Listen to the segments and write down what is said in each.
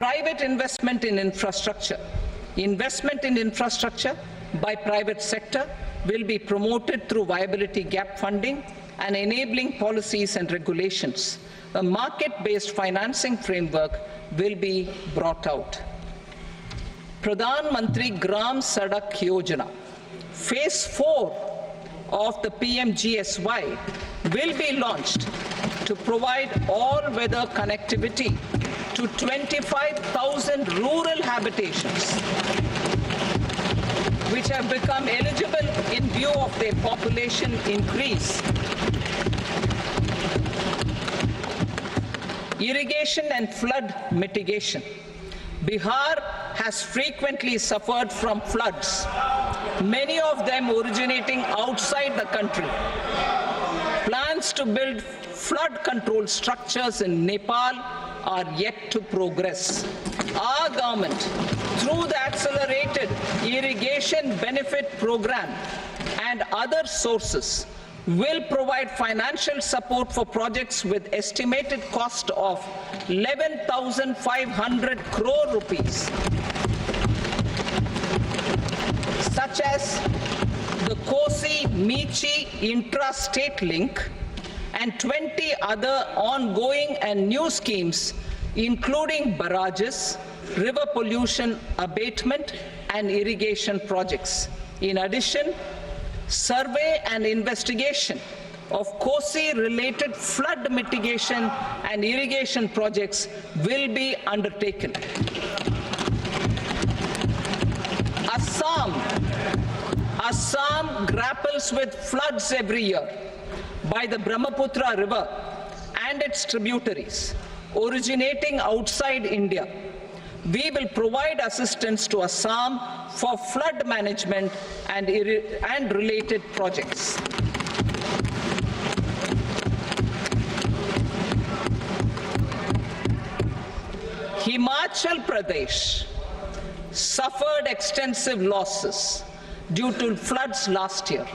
Private investment in infrastructure. Investment in infrastructure by private sector will be promoted through viability gap funding and enabling policies and regulations. A market-based financing framework will be brought out. Pradhan Mantri Gram Sadak Yojana, Phase 4 of the PMGSY will be launched to provide all-weather connectivity to 25,000 rural habitations, which have become eligible in view of their population increase. Irrigation and flood mitigation. Bihar has frequently suffered from floods, many of them originating outside the country. Plans to build flood control structures in Nepal are yet to progress. Our government, through the Accelerated Irrigation Benefit Program and other sources, will provide financial support for projects with estimated cost of 11,500 crore rupees, such as the Kosi-Michi intra-state link and 20 other ongoing and new schemes, including barrages, river pollution abatement, and irrigation projects. In addition, survey and investigation of Kosi-related flood mitigation and irrigation projects will be undertaken. Assam grapples with floods every year by the Brahmaputra River and its tributaries originating outside India. We will provide assistance to Assam for flood management and related projects. Himachal Pradesh suffered extensive losses due to floods last year.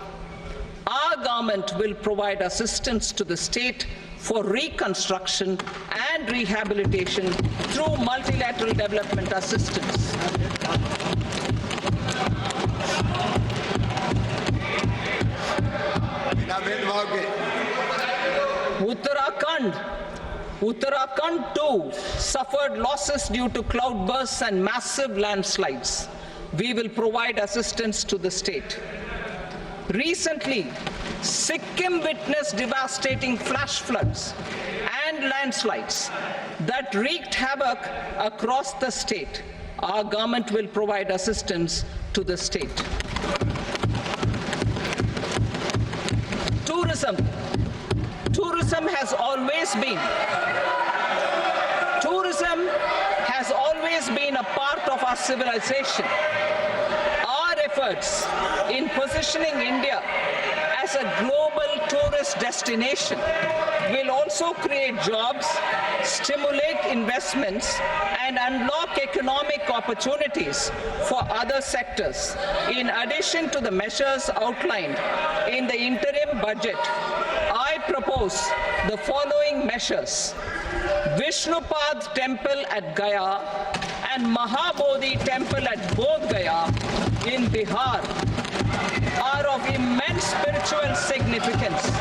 Our government will provide assistance to the state for reconstruction and rehabilitation through multilateral development assistance. Uttarakhand too suffered losses due to cloudbursts and massive landslides. We will provide assistance to the state. Recently, Sikkim witnessed devastating flash floods and landslides that wreaked havoc across the state. Our government will provide assistance to the state. Tourism has always been a part of our civilization. Our efforts in positioning India as a global tourist destination will also create jobs, stimulate investments, and unlock economic opportunities for other sectors. In addition to the measures outlined in the interim budget, I propose the following measures. Vishwanath Temple at Gaya and Mahabodhi Temple at Bodhgaya in Bihar are of immense spiritual significance.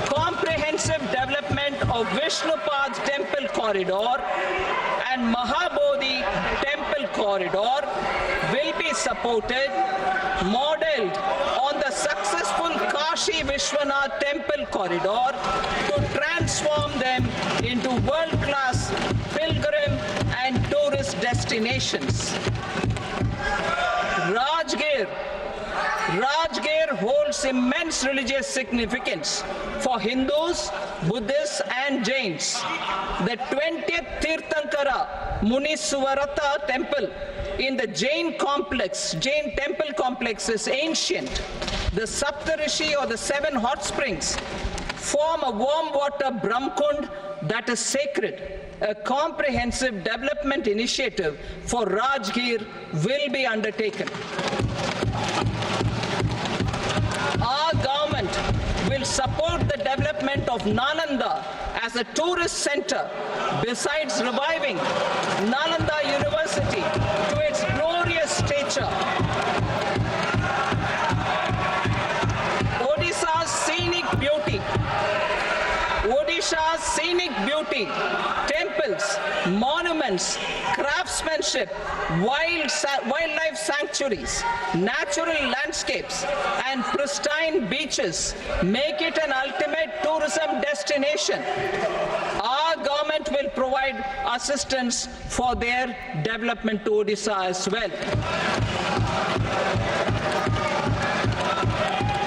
Comprehensive development of Vishwanath Temple corridor and Mahabodhi Temple corridor will be supported, modeled on the successful Kashi Vishwanath Temple corridor to transform them into world-class pilgrim and tourist destinations. Rajgir holds immense religious significance for Hindus, Buddhists, and Jains. The 20th Tirthankara Muniswarata temple in the Jain temple complex is ancient. The Saptarishi, or the 7 hot springs, form a warm water Brahmkund that is sacred. A comprehensive development initiative for Rajgir will be undertaken. Our government will support the development of Nalanda as as a tourist center, besides reviving Nalanda University to its glorious stature. Odisha's scenic beauty, temples, monuments, craftsmanship, wildlife sanctuaries, natural landscapes, and pristine beaches make it an ultimate tourism destination. Our government will provide assistance for their development to Odisha as well.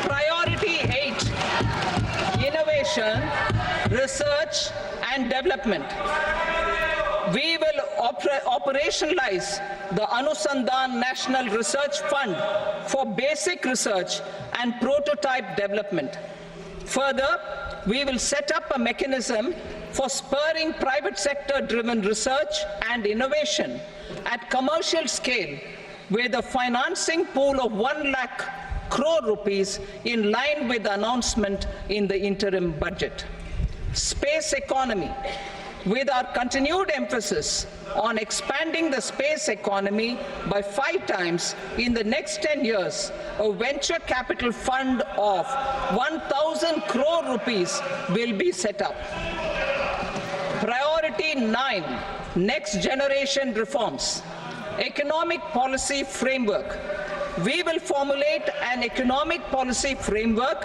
Priority 8, innovation, research and development. We will operationalize the Anusandhan National Research Fund for basic research and prototype development. Further, we will set up a mechanism for spurring private sector-driven research and innovation at commercial scale with a financing pool of 1 lakh crore rupees in line with the announcement in the interim budget. Space economy. With our continued emphasis on expanding the space economy by 5 times in the next 10 years, a venture capital fund of 1,000 crore rupees will be set up. Priority 9, next generation reforms. Economic policy framework. We will formulate an economic policy framework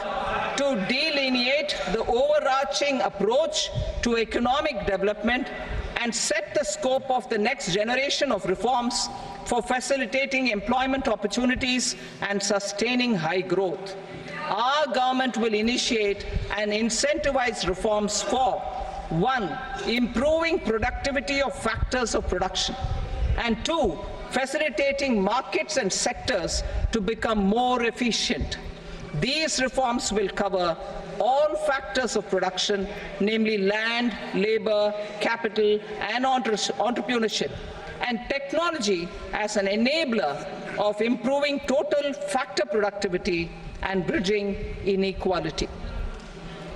to delineate the overarching approach to economic development and set the scope of the next generation of reforms for facilitating employment opportunities and sustaining high growth. Our government will initiate and incentivize reforms for 1. Improving productivity of factors of production, and 2. Facilitating markets and sectors to become more efficient. These reforms will cover all factors of production, namely land, labor, capital, and entrepreneurship, and technology as an enabler of improving total factor productivity and bridging inequality.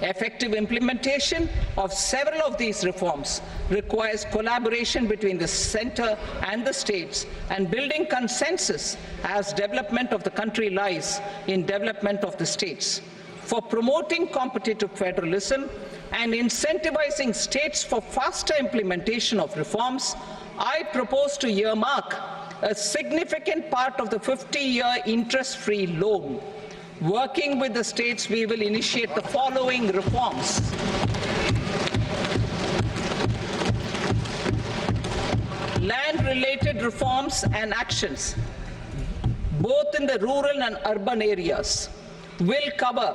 Effective implementation of several of these reforms requires collaboration between the center and the states, and building consensus as development of the country lies in development of the states. For promoting competitive federalism and incentivizing states for faster implementation of reforms, I propose to earmark a significant part of the 50-year interest-free loan. Working with the states, we will initiate the following reforms. Land-related reforms and actions, both in the rural and urban areas, will cover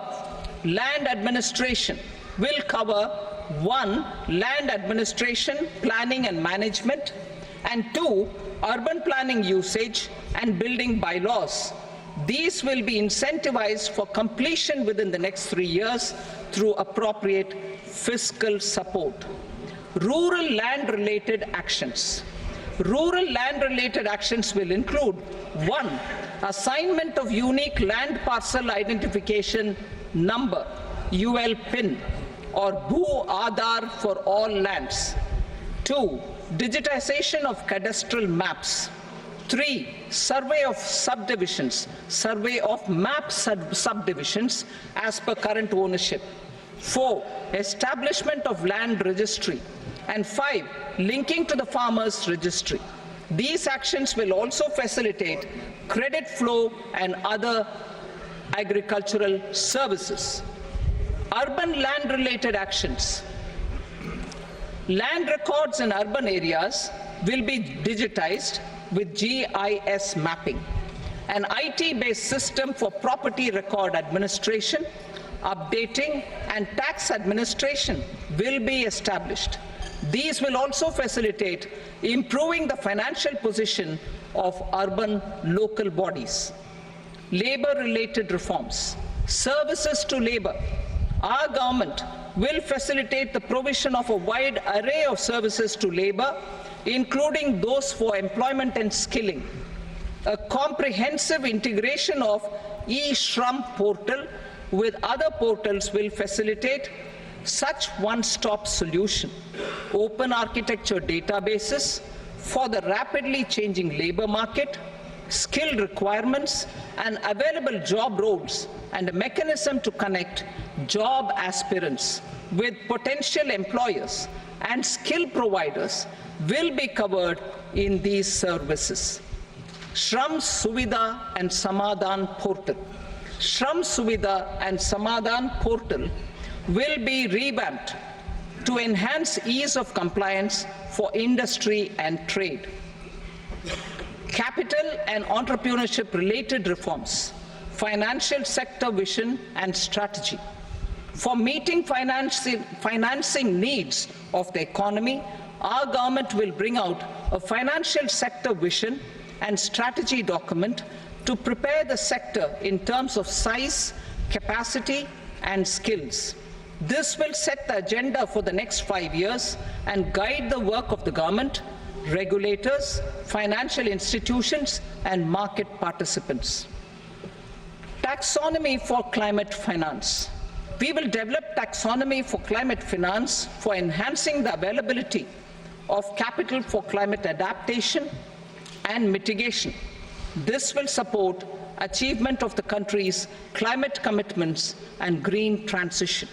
land administration, will cover 1. Land administration, planning and management, and 2. Urban planning usage and building bylaws. These will be incentivized for completion within the next 3 years through appropriate fiscal support. Rural land-related actions. Rural land-related actions will include 1. Assignment of unique land parcel identification number, UL PIN, or Bhu Aadhaar for all lands. 2. Digitization of cadastral maps. 3. Survey of subdivisions, survey of map subdivisions as per current ownership. 4. Establishment of land registry. And 5. Linking to the farmers registry. These actions will also facilitate credit flow and other agricultural services. Urban land-related actions. Land records in urban areas will be digitized with GIS mapping. An IT-based system for property record administration, updating, and tax administration will be established. These will also facilitate improving the financial position of urban local bodies. Labor-related reforms. Services to labor. Our government will facilitate the provision of a wide array of services to labor, including those for employment and skilling. A comprehensive integration of e-Shram portal with other portals will facilitate Such one-stop solution, open architecture databases for the rapidly changing labor market, skill requirements, and available job roles, and a mechanism to connect job aspirants with potential employers and skill providers will be covered in these services. Shram Suvidha and Samadhan Portal. Shram Suvidha and Samadhan Portal will be revamped to enhance ease of compliance for industry and trade. Capital and entrepreneurship related reforms, financial sector vision and strategy. For meeting financing needs of the economy, our government will bring out a financial sector vision and strategy document to prepare the sector in terms of size, capacity, and skills. This will set the agenda for the next 5 years and guide the work of the government, regulators, financial institutions, and market participants. Taxonomy for climate finance. We will develop taxonomy for climate finance for enhancing the availability of capital for climate adaptation and mitigation. This will support achievement of the country's climate commitments and green transition.